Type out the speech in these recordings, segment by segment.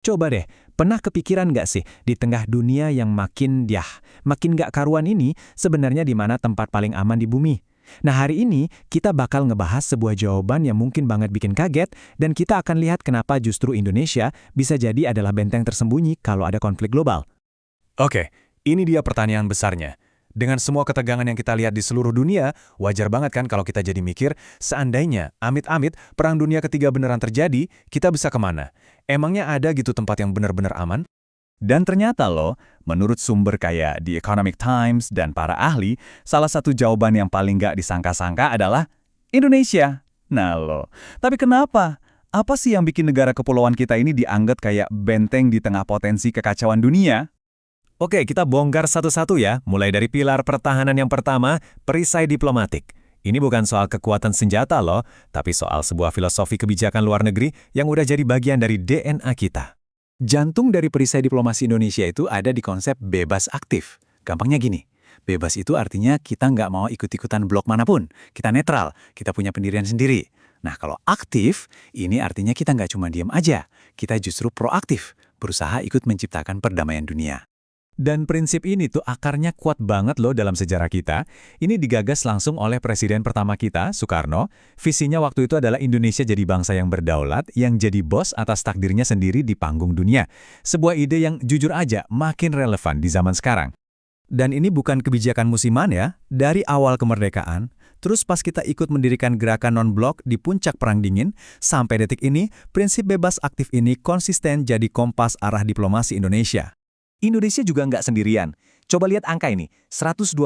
Coba deh, pernah kepikiran nggak sih, di tengah dunia yang makin nggak karuan ini, sebenarnya di mana tempat paling aman di bumi? Nah, hari ini kita bakal ngebahas sebuah jawaban yang mungkin banget bikin kaget, dan kita akan lihat kenapa justru Indonesia bisa jadi adalah benteng tersembunyi kalau ada konflik global. Oke, ini dia pertanyaan besarnya. Dengan semua ketegangan yang kita lihat di seluruh dunia, wajar banget kan kalau kita jadi mikir, seandainya, amit-amit, Perang Dunia Ketiga beneran terjadi, kita bisa kemana? Emangnya ada gitu tempat yang benar-benar aman? Dan ternyata loh, menurut sumber kayak The Economic Times dan para ahli, salah satu jawaban yang paling nggak disangka-sangka adalah Indonesia. Nah loh, tapi kenapa? Apa sih yang bikin negara kepulauan kita ini dianggap kayak benteng di tengah potensi kekacauan dunia? Oke, kita bongkar satu-satu ya, mulai dari pilar pertahanan yang pertama, perisai diplomatik. Ini bukan soal kekuatan senjata loh, tapi soal sebuah filosofi kebijakan luar negeri yang udah jadi bagian dari DNA kita. Jantung dari perisai diplomasi Indonesia itu ada di konsep bebas aktif. Gampangnya gini, bebas itu artinya kita nggak mau ikut-ikutan blok manapun. Kita netral, kita punya pendirian sendiri. Nah, kalau aktif, ini artinya kita nggak cuma diam aja. Kita justru proaktif, berusaha ikut menciptakan perdamaian dunia. Dan prinsip ini tuh akarnya kuat banget loh dalam sejarah kita. Ini digagas langsung oleh presiden pertama kita, Soekarno. Visinya waktu itu adalah Indonesia jadi bangsa yang berdaulat, yang jadi bos atas takdirnya sendiri di panggung dunia. Sebuah ide yang jujur aja makin relevan di zaman sekarang. Dan ini bukan kebijakan musiman ya, dari awal kemerdekaan, terus pas kita ikut mendirikan gerakan non-blok di puncak Perang Dingin, sampai detik ini, prinsip bebas aktif ini konsisten jadi kompas arah diplomasi Indonesia. Indonesia juga nggak sendirian. Coba lihat angka ini, 120.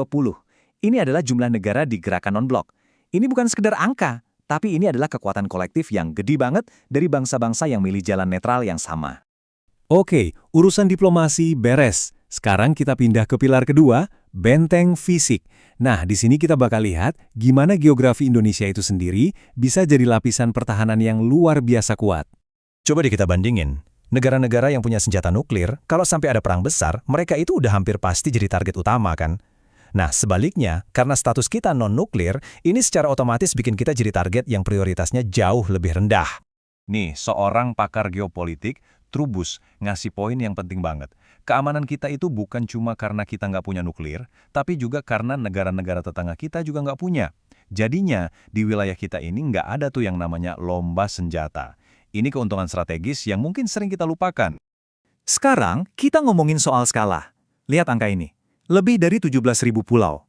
Ini adalah jumlah negara di gerakan non-blok. Ini bukan sekedar angka, tapi ini adalah kekuatan kolektif yang gede banget dari bangsa-bangsa yang milih jalan netral yang sama. Oke, urusan diplomasi beres. Sekarang kita pindah ke pilar kedua, benteng fisik. Nah, di sini kita bakal lihat gimana geografi Indonesia itu sendiri bisa jadi lapisan pertahanan yang luar biasa kuat. Coba deh kita bandingin. Negara-negara yang punya senjata nuklir, kalau sampai ada perang besar, mereka itu udah hampir pasti jadi target utama kan? Nah, sebaliknya, karena status kita non-nuklir, ini secara otomatis bikin kita jadi target yang prioritasnya jauh lebih rendah. Nih, seorang pakar geopolitik, Trubus, ngasih poin yang penting banget. Keamanan kita itu bukan cuma karena kita nggak punya nuklir, tapi juga karena negara-negara tetangga kita juga nggak punya. Jadinya, di wilayah kita ini nggak ada tuh yang namanya lomba senjata. Ini keuntungan strategis yang mungkin sering kita lupakan. Sekarang, kita ngomongin soal skala. Lihat angka ini. Lebih dari 17.000 pulau.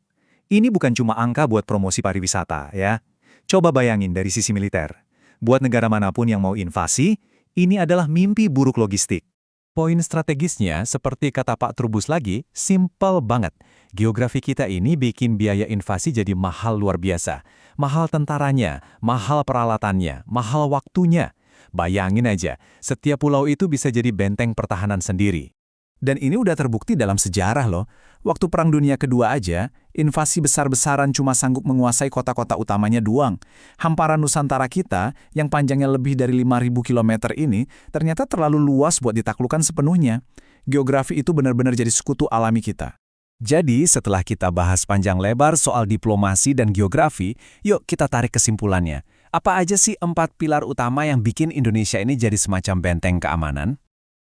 Ini bukan cuma angka buat promosi pariwisata, ya. Coba bayangin dari sisi militer. Buat negara manapun yang mau invasi, ini adalah mimpi buruk logistik. Poin strategisnya, seperti kata Pak Trubus lagi, simple banget. Geografi kita ini bikin biaya invasi jadi mahal luar biasa. Mahal tentaranya, mahal peralatannya, mahal waktunya. Bayangin aja, setiap pulau itu bisa jadi benteng pertahanan sendiri. Dan ini udah terbukti dalam sejarah loh. Waktu Perang Dunia Kedua aja, invasi besar-besaran cuma sanggup menguasai kota-kota utamanya doang. Hamparan Nusantara kita, yang panjangnya lebih dari 5.000 km ini, ternyata terlalu luas buat ditaklukkan sepenuhnya. Geografi itu benar-benar jadi sekutu alami kita. Jadi, setelah kita bahas panjang lebar soal diplomasi dan geografi, yuk kita tarik kesimpulannya. Apa aja sih 4 pilar utama yang bikin Indonesia ini jadi semacam benteng keamanan?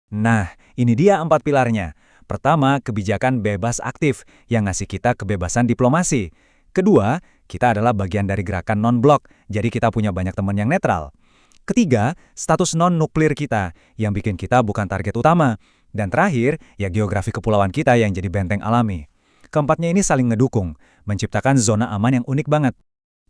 Nah, ini dia 4 pilarnya. Pertama, kebijakan bebas aktif yang ngasih kita kebebasan diplomasi. Kedua, kita adalah bagian dari gerakan non-blok, jadi kita punya banyak teman yang netral. Ketiga, status non-nuklir kita yang bikin kita bukan target utama. Dan terakhir, ya geografi kepulauan kita yang jadi benteng alami. Keempatnya ini saling ngedukung, menciptakan zona aman yang unik banget.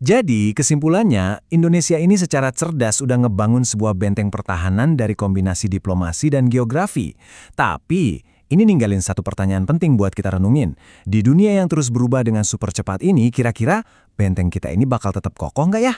Jadi, kesimpulannya, Indonesia ini secara cerdas udah ngebangun sebuah benteng pertahanan dari kombinasi diplomasi dan geografi. Tapi, ini ninggalin satu pertanyaan penting buat kita renungin. Di dunia yang terus berubah dengan super cepat ini, kira-kira benteng kita ini bakal tetap kokoh nggak ya?